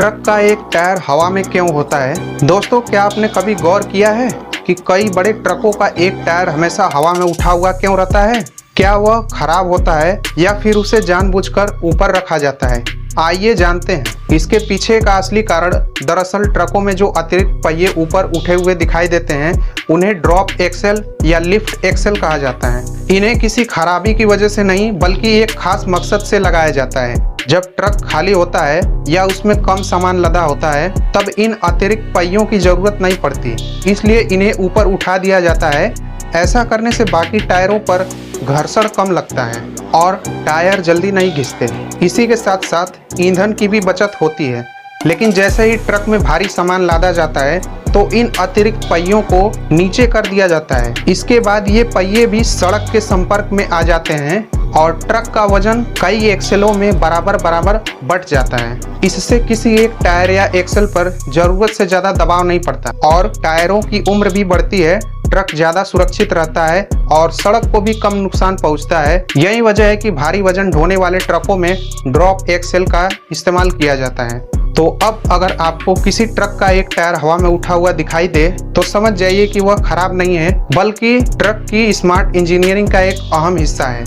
Truck का एक tyre हवा में क्यों होता है? दोस्तों, क्या आपने कभी गौर किया है कि कई बड़े ट्रकों का एक टायर हमेशा हवा में उठा हुआ क्यों रहता है? क्या वह खराब होता है या फिर उसे जानबूझकर ऊपर रखा जाता है? आइए जानते हैं। इसके पीछे का असली कारण दरअसल ट्रकों में जो अतिरिक्त पहिए ऊपर उठे हुए दिखाई देते हैं उन्हें ड्रॉप एक्सेल या लिफ्ट एक्सेल कहा जाता है। इन्हें किसी खराबी की वजह से नहीं बल्कि एक खास मकसद से लगाया जाता है। जब ट्रक खाली होता है या उसमें कम सामान लदा होता है तब इन अतिरिक्त पहियों की जरूरत नहीं पड़ती, इसलिए इन्हें ऊपर उठा दिया जाता है। ऐसा करने से बाकी टायरों पर घर्षण कम लगता है और टायर जल्दी नहीं घिसते। इसी के साथ साथ ईंधन की भी बचत होती है। लेकिन जैसे ही ट्रक में भारी सामान लादा जाता है तो इन अतिरिक्त पहियों को नीचे कर दिया जाता है। इसके बाद ये पहिए भी सड़क के संपर्क में आ जाते हैं और ट्रक का वजन कई एक्सेलों में बराबर बट जाता है। इससे किसी एक टायर या एक्सेल पर जरूरत से ज्यादा दबाव नहीं पड़ता और टायरों की उम्र भी बढ़ती है। ट्रक ज्यादा सुरक्षित रहता है और सड़क को भी कम नुकसान पहुंचता है। यही वजह है कि भारी वजन ढोने वाले ट्रकों में ड्रॉप एक्सेल का इस्तेमाल किया जाता है। तो अब अगर आपको किसी ट्रक का एक टायर हवा में उठा हुआ दिखाई दे तो समझ जाइए कि वह खराब नहीं है बल्कि ट्रक की स्मार्ट इंजीनियरिंग का एक अहम हिस्सा है।